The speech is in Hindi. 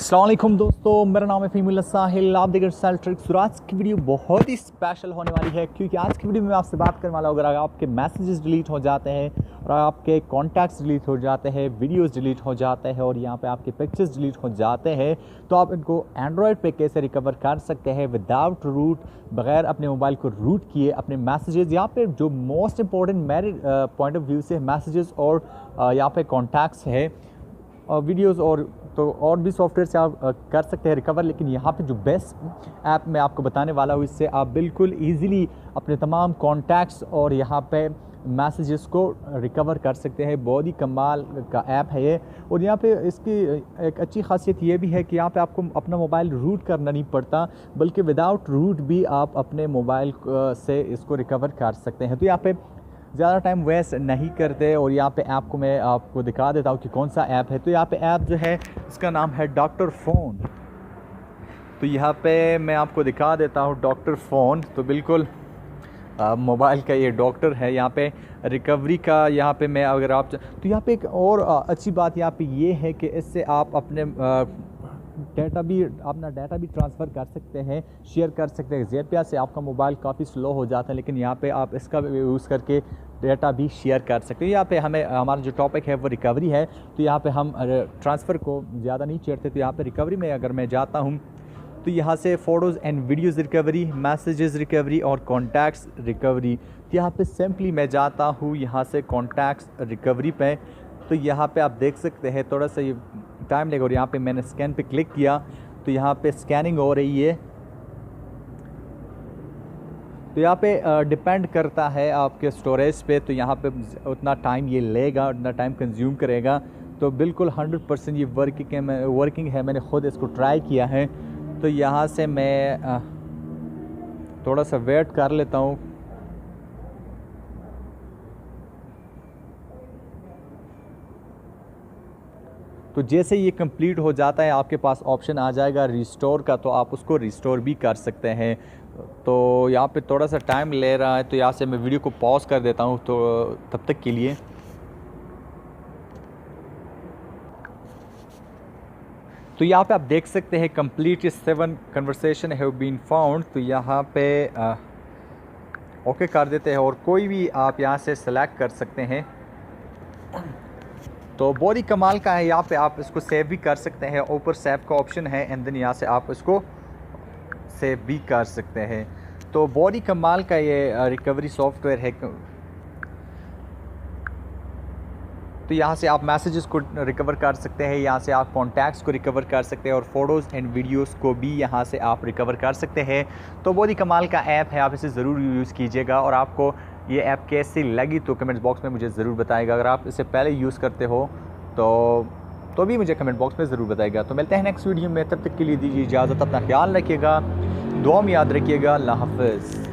अस्सलाम वालेकुम दोस्तों, मेरा नाम है फ़हीमुल्लाह साहिल। आप देख रहे हैं साहिल ट्रिक्स। और आज की वीडियो बहुत ही स्पेशल होने वाली है क्योंकि आज की वीडियो में मैं आपसे बात करने वाला हूँ अगर आपके मैसेजेस डिलीट हो जाते हैं और आपके कॉन्टैक्ट्स डिलीट हो जाते हैं, वीडियोस डिलीट हो जाते हैं और यहाँ पे आपके पिक्चर्स डिलीट हो जाते हैं, तो आप इनको एंड्रॉयड पे कैसे रिकवर कर सकते हैं विदाउट रूट, बगैर अपने मोबाइल को रूट किए अपने मैसेजेस। यहाँ पे जो मोस्ट इंपॉर्टेंट मेरे पॉइंट ऑफ व्यू से मैसेजेस और यहाँ पे कॉन्टैक्ट्स है, वीडियोस और भी सॉफ्टवेयर से आप कर सकते हैं रिकवर। लेकिन यहाँ पे जो बेस्ट ऐप मैं आपको बताने वाला हूँ, इससे आप बिल्कुल इजीली अपने तमाम कॉन्टैक्ट्स और यहाँ पे मैसेजेस को रिकवर कर सकते हैं। बहुत ही कमाल का ऐप है ये। और यहाँ पे इसकी एक अच्छी खासियत ये भी है कि यहाँ पे आपको अपना मोबाइल रूट करना नहीं पड़ता, बल्कि विदाउट रूट भी आप अपने मोबाइल से इसको रिकवर कर सकते हैं। तो यहाँ पे ज़्यादा टाइम वेस्ट नहीं करते और यहाँ पे ऐप को मैं आपको दिखा देता हूँ कि कौन सा ऐप है। तो यहाँ पे ऐप जो है इसका नाम है डॉक्टर फ़ोन। तो यहाँ पे मैं आपको दिखा देता हूँ डॉक्टर फ़ोन। तो बिल्कुल मोबाइल का ये डॉक्टर है। यहाँ पे रिकवरी का यहाँ पे मैं अगर आप तो यहाँ पे एक और अच्छी बात यहाँ पे ये है कि इससे आप अपने अपना डाटा भी ट्रांसफ़र कर सकते हैं, शेयर कर सकते हैं। ज़ेपिया से आपका मोबाइल काफ़ी स्लो हो जाता है, लेकिन यहाँ पे आप इसका यूज़ करके डाटा भी शेयर कर सकते हैं। यहाँ पे हमारा जो टॉपिक है वो रिकवरी है, तो यहाँ पे हम ट्रांसफ़र को ज़्यादा नहीं छेड़ते। तो यहाँ पे रिकवरी में अगर मैं जाता हूँ तो यहाँ से photos and videos recovery, messages recovery और कॉन्टैक्ट्स रिकवरी। तो यहाँ पे सिंपली मैं जाता हूँ यहाँ से कॉन्टैक्ट्स रिकवरी पे। तो यहाँ पे आप देख सकते हैं थोड़ा सा ये टाइम लेगा और यहाँ पे मैंने स्कैन पे क्लिक किया तो यहाँ पे स्कैनिंग हो रही है। तो यहाँ पे डिपेंड करता है आपके स्टोरेज पे, तो यहाँ पे उतना टाइम ये लेगा, उतना टाइम कंज्यूम करेगा। तो बिल्कुल 100% ये वर्किंग है, मैंने ख़ुद इसको ट्राई किया है। तो यहाँ से मैं थोड़ा सा वेट कर लेता हूँ। तो जैसे ये कंप्लीट हो जाता है आपके पास ऑप्शन आ जाएगा रिस्टोर का, तो आप उसको रिस्टोर भी कर सकते हैं। तो यहाँ पे थोड़ा सा टाइम ले रहा है, तो यहाँ से मैं वीडियो को पॉज कर देता हूँ तो तब तक के लिए। तो यहाँ पे आप देख सकते हैं complete 7 conversation have been found. तो यहाँ पे ओके कर देते हैं और कोई भी आप यहाँ से सेलेक्ट कर सकते हैं। तो बहुत ही कमाल का है। यहाँ पे आप इसको सेव भी कर सकते हैं, ऊपर सेव का ऑप्शन है एंड देन यहाँ से आप इसको सेव भी कर सकते हैं। तो बहुत ही कमाल का ये रिकवरी सॉफ्टवेयर है। तो यहाँ से आप मैसेजेस को रिकवर कर सकते हैं, यहाँ से आप कॉन्टैक्ट्स को रिकवर कर सकते हैं और फ़ोटोज़ एंड वीडियोस को भी यहाँ से आप रिकवर कर सकते हैं। तो बहुत ही कमाल का ऐप है, आप इसे ज़रूर यूज़ कीजिएगा। और आपको ये ऐप कैसी लगी तो कमेंट्स बॉक्स में मुझे ज़रूर बताइएगा। अगर आप इसे पहले यूज़ करते हो तो भी मुझे कमेंट बॉक्स में ज़रूर बताइएगा। तो मिलते हैं नेक्स्ट वीडियो में, तब तक के लिए दीजिए इजाज़त, अपना ख्याल रखिएगा, दुआ में याद रखिएगा। अल्लाह हाफ़िज़।